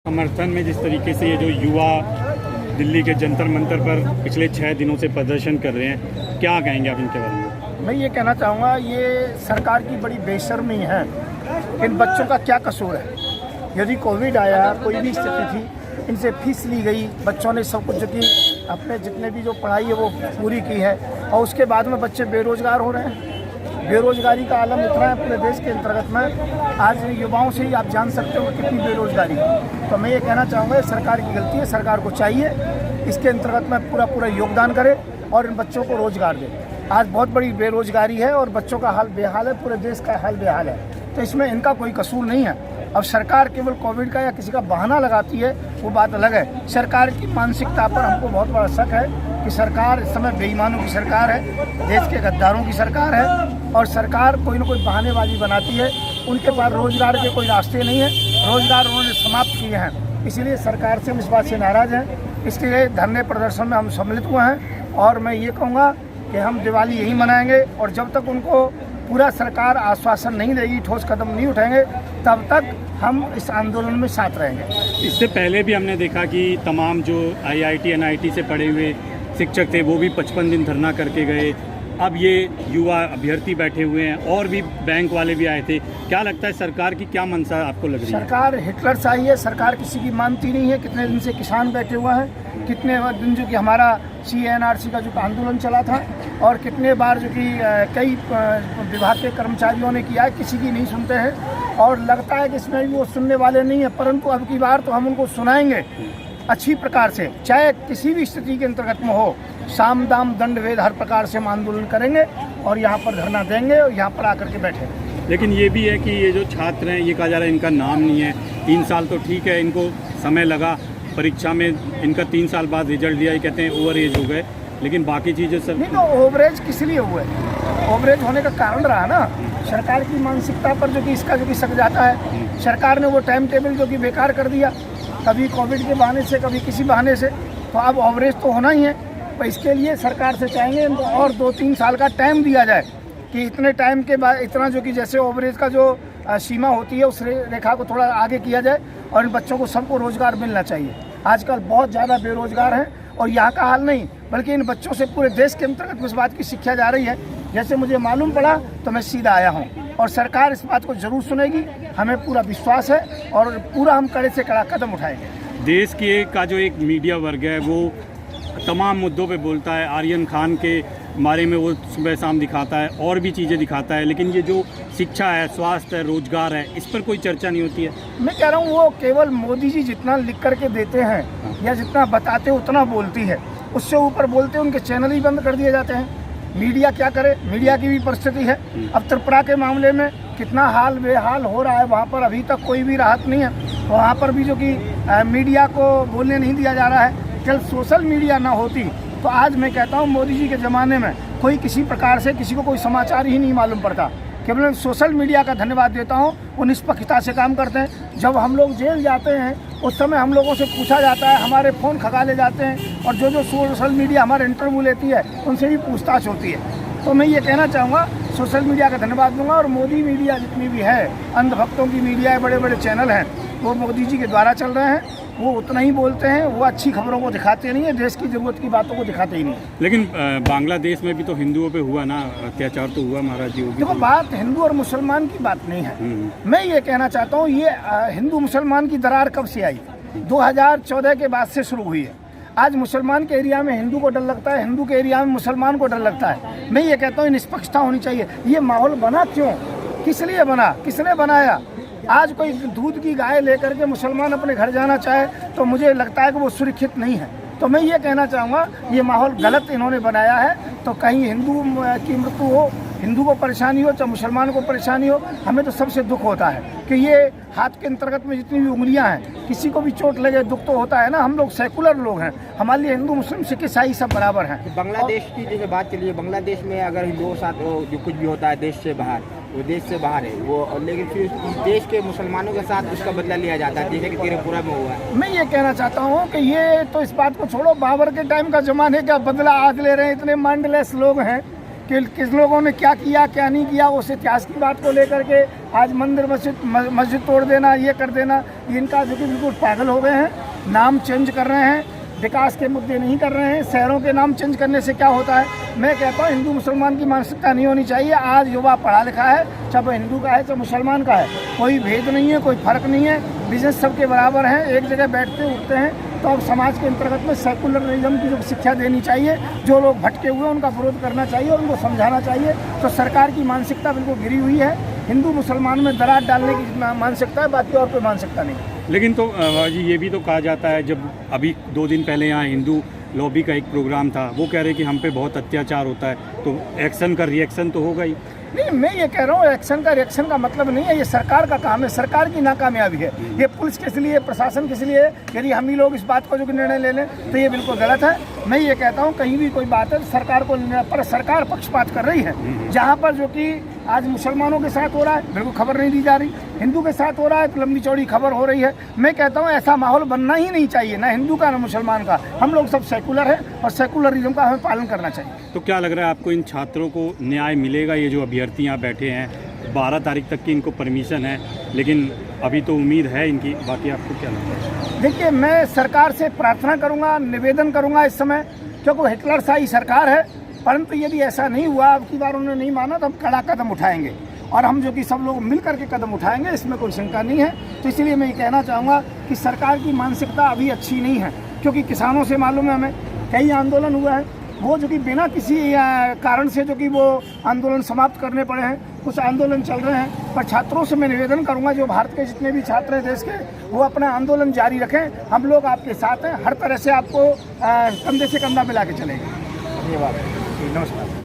समर्थन में जिस तरीके से ये जो युवा दिल्ली के जंतर मंतर पर पिछले 6 दिनों से प्रदर्शन कर रहे हैं, क्या कहेंगे आप इनके बारे में? मैं ये कहना चाहूँगा, ये सरकार की बड़ी बेशर्मी है। इन बच्चों का क्या कसूर है? यदि कोविड आया, कोई भी स्थिति थी, इनसे फीस ली गई, बच्चों ने सब कुछ जो कि अपने जितने भी जो पढ़ाई है वो पूरी की है, और उसके बाद में बच्चे बेरोजगार हो रहे हैं। बेरोजगारी का आलम इतना है पूरे देश के अंतर्गत में, आज युवाओं से ही आप जान सकते हो कितनी बेरोजगारी है। तो मैं ये कहना चाहूँगा, सरकार की गलती है, सरकार को चाहिए इसके अंतर्गत में पूरा योगदान करे और इन बच्चों को रोजगार दे। आज बहुत बड़ी बेरोजगारी है और बच्चों का हाल बेहाल है, पूरे देश का हाल बेहाल है, तो इसमें इनका कोई कसूर नहीं है। अब सरकार केवल कोविड का या किसी का बहाना लगाती है, वो बात अलग है। सरकार की मानसिकता पर हमको बहुत बड़ा शक है कि सरकार इस समय बेईमानों की सरकार है, देश के गद्दारों की सरकार है, और सरकार कोई ना कोई बहानेबाजी बनाती है। उनके पास रोजगार के कोई रास्ते नहीं है, रोजगार उन्होंने समाप्त किए हैं। इसीलिए सरकार से हम इस बात से नाराज़ हैं, इसलिए धरने प्रदर्शन में हम सम्मिलित हुए हैं। और मैं ये कहूँगा कि हम दिवाली यही मनाएंगे, और जब तक उनको पूरा सरकार आश्वासन नहीं देगी, ठोस कदम नहीं उठाएंगे, तब तक हम इस आंदोलन में साथ रहेंगे। इससे पहले भी हमने देखा कि तमाम जो IIT NIT से पढ़े हुए शिक्षक थे वो भी 55 दिन धरना करके गए। अब ये युवा अभ्यर्थी बैठे हुए हैं और भी बैंक वाले भी आए थे। क्या लगता है सरकार की क्या मंशा आपको लग रही है? सरकार हिटलर शाही है, सरकार किसी की मानती नहीं है। कितने दिन से किसान बैठे हुए हैं, कितने दिन जो कि हमारा CNRC का जो आंदोलन चला था, और कितने बार जो कि कई विभाग के कर्मचारियों ने किया है, किसी की नहीं सुनते हैं। और लगता है कि इसमें भी वो सुनने वाले नहीं है, परंतु अब की बार तो हम उनको सुनाएंगे अच्छी प्रकार से, चाहे किसी भी स्थिति के अंतर्गत में हो। साम दाम दंड भेद हर प्रकार से हम आंदोलन करेंगे और यहाँ पर धरना देंगे और यहाँ पर आकर के बैठेंगे। लेकिन ये भी है कि ये जो छात्र हैं, ये कहा जा रहा है इनका नाम नहीं है। 3 साल तो ठीक है, इनको समय लगा परीक्षा में, इनका 3 साल बाद रिजल्ट दिया, ये कहते हैं ओवर एज हो गए, लेकिन बाकी चीज़ें सब नहीं। तो ओवरेज किस लिए हुए? ओवरेज होने का कारण रहा ना सरकार की मानसिकता पर, जो कि इसका जो कि सक जाता है। सरकार ने वो टाइम टेबल जो कि बेकार कर दिया, कभी कोविड के बहाने से, कभी किसी बहाने से, तो अब ओवरेज तो होना ही है। तो इसके लिए सरकार से चाहेंगे इनको और 2-3 साल का टाइम दिया जाए, कि इतने टाइम के बाद इतना जो कि जैसे ओवरेज का जो सीमा होती है उस रेखा को थोड़ा आगे किया जाए, और इन बच्चों को सबको रोजगार मिलना चाहिए। आजकल बहुत ज़्यादा बेरोजगार हैं, और यहाँ का हाल नहीं बल्कि इन बच्चों से पूरे देश के अंतर्गत इस बात की शिक्षा जा रही है। जैसे मुझे मालूम पड़ा तो मैं सीधा आया हूँ, और सरकार इस बात को जरूर सुनेगी, हमें पूरा विश्वास है, और पूरा हम कड़े से कड़ा कदम उठाएंगे। देश के का जो एक मीडिया वर्ग है वो तमाम मुद्दों पे बोलता है। आर्यन खान के बारे में वो सुबह शाम दिखाता है, और भी चीज़ें दिखाता है, लेकिन ये जो शिक्षा है, स्वास्थ्य है, रोजगार है, इस पर कोई चर्चा नहीं होती है। मैं कह रहा हूँ, वो केवल मोदी जी जितना लिख करके देते हैं या जितना बताते उतना बोलती है, उससे ऊपर बोलते उनके चैनल ही बंद कर दिए जाते हैं। मीडिया क्या करे? मीडिया की भी परिस्थिति है। अब त्रिपुरा के मामले में कितना हाल बेहाल हो रहा है, वहाँ पर अभी तक कोई भी राहत नहीं है। वहाँ पर भी जो कि मीडिया को बोलने नहीं दिया जा रहा है। कल सोशल मीडिया ना होती तो आज मैं कहता हूँ मोदी जी के ज़माने में कोई किसी प्रकार से किसी को कोई समाचार ही नहीं मालूम पड़ता। केवल सोशल मीडिया का धन्यवाद देता हूँ, वो निष्पक्षता से काम करते हैं। जब हम लोग जेल जाते हैं उस समय हम लोगों से पूछा जाता है, हमारे फ़ोन खंगाले जाते हैं, और जो सोशल मीडिया हमारे इंटरव्यू लेती है उनसे भी पूछताछ होती है। तो मैं ये कहना चाहूँगा, सोशल मीडिया का धन्यवाद दूंगा। और मोदी मीडिया जितनी भी है, अंधभक्तों की मीडिया है, बड़े बड़े चैनल हैं, वो मोदी जी के द्वारा चल रहे हैं। वो उतना ही बोलते हैं, वो अच्छी खबरों को दिखाते नहीं है, देश की ज़रूरत की बातों को दिखाते ही नहीं। लेकिन बांग्लादेश में भी तो हिंदुओं पे हुआ ना अत्याचार, तो हुआ महाराज जी। देखो, बात हिंदू और मुसलमान की बात नहीं है। मैं ये कहना चाहता हूँ, ये हिंदू मुसलमान की दरार कब से आई? 2014 के बाद से शुरू हुई है। आज मुसलमान के एरिया में हिंदू को डर लगता है, हिंदू के एरिया में मुसलमान को डर लगता है। मैं ये कहता हूँ, निष्पक्षता होनी चाहिए। ये माहौल बना क्यों? किस लिए बना? किसने बनाया? आज कोई दूध की गाय लेकर के मुसलमान अपने घर जाना चाहे तो मुझे लगता है कि वो सुरक्षित नहीं है। तो मैं ये कहना चाहूँगा, ये माहौल गलत इन्होंने बनाया है। तो कहीं हिंदू की मृत्यु हो, हिंदू को परेशानी हो, चाहे मुसलमान को परेशानी हो, हमें तो सबसे दुख होता है कि ये हाथ के अंतर्गत में जितनी भी उंगलियां हैं, किसी को भी चोट लगे दुख तो होता है ना। हम लोग सेकुलर लोग हैं, हमारे लिए हिंदू मुस्लिम सिख ईसाई सब बराबर हैं। बांग्लादेश की जैसे बात चलिए, बांग्लादेश में अगर हिंदुओं के साथ जो कुछ भी होता है देश से बाहर, वो देश से बाहर है वो, लेकिन फिर देश के मुसलमानों के साथ उसका बदला लिया जाता है, जैसे कि त्रिपुरा में हुआ है। मैं ये कहना चाहता हूँ कि ये तो इस बात को छोड़ो, बाबर के टाइम का जमाने का बदला आज ले रहे हैं। इतने माइंडलेस लोग हैं कि किस लोगों ने क्या किया क्या नहीं किया, उस इतिहास की बात को लेकर के आज मंदिर मस्जिद तोड़ देना, ये कर देना, इनका जो कि बिल्कुल पागल हो गए हैं। नाम चेंज कर रहे हैं, विकास के मुद्दे नहीं कर रहे हैं। शहरों के नाम चेंज करने से क्या होता है? मैं कहता हूँ हिंदू मुसलमान की मानसिकता नहीं होनी चाहिए। आज युवा पढ़ा लिखा है, चाहे वो हिंदू का है चाहे मुसलमान का है, कोई भेद नहीं है, कोई फर्क नहीं है, बिजनेस सबके बराबर हैं, एक जगह बैठते उठते हैं। तो अब समाज के अंतर्गत में सेकुलरिज्म की जो शिक्षा देनी चाहिए, जो लोग भटके हुए उनका विरोध करना चाहिए और उनको समझाना चाहिए। तो सरकार की मानसिकता बिल्कुल गिरी हुई है, हिंदू मुसलमान में दरार डालने की मानसिकता है, बाकी और कोई मानसिकता नहीं। लेकिन तो जी ये भी तो कहा जाता है, जब अभी 2 दिन पहले यहाँ हिंदू लॉबी का एक प्रोग्राम था, वो कह रहे कि हम पे बहुत अत्याचार होता है, तो एक्शन का रिएक्शन तो होगा ही। नहीं, मैं ये कह रहा हूँ एक्शन का रिएक्शन का मतलब नहीं है, ये सरकार का काम है, सरकार की नाकामयाबी है। ये पुलिस किस लिए, प्रशासन किस लिए? यदि हम ही लोग इस बात को जो कि निर्णय ले लें तो ये बिल्कुल गलत है। मैं ये कहता हूँ कहीं भी कोई बात है सरकार को लेने पर सरकार पक्षपात कर रही है। जहाँ पर जो कि आज मुसलमानों के साथ हो रहा है बिल्कुल खबर नहीं दी जा रही, हिंदू के साथ हो रहा है तो लंबी चौड़ी खबर हो रही है। मैं कहता हूँ ऐसा माहौल बनना ही नहीं चाहिए, ना हिंदू का ना मुसलमान का। हम लोग सब सेकुलर हैं और सेकुलरिज्म का हमें पालन करना चाहिए। तो क्या लग रहा है आपको, इन छात्रों को न्याय मिलेगा? ये जो अभ्यर्थी यहाँ बैठे हैं, 12 तारीख तक की इनको परमिशन है, लेकिन अभी तो उम्मीद है इनकी, बाकी आपको क्या लगता है? देखिए, मैं सरकार से प्रार्थना करूंगा, निवेदन करूंगा इस समय, क्योंकि हिटलर शाही सरकार है, परंतु यदि ऐसा नहीं हुआ, अब की बार उन्होंने नहीं माना, तो हम कड़ा कदम उठाएंगे और हम जो कि सब लोग मिल करके कदम उठाएंगे, इसमें कोई शंका नहीं है। तो इसलिए मैं ये कहना चाहूँगा कि सरकार की मानसिकता अभी अच्छी नहीं है, क्योंकि किसानों से मालूम है हमें कई आंदोलन हुए हैं, वो जो कि बिना किसी कारण से जो कि वो आंदोलन समाप्त करने पड़े हैं, कुछ आंदोलन चल रहे हैं। पर छात्रों से मैं निवेदन करूंगा, जो भारत के जितने भी छात्र हैं देश के, वो अपना आंदोलन जारी रखें। हम लोग आपके साथ हैं, हर तरह से आपको कंधे से कंधा मिला के चलेंगे। धन्यवाद। नमस्कार।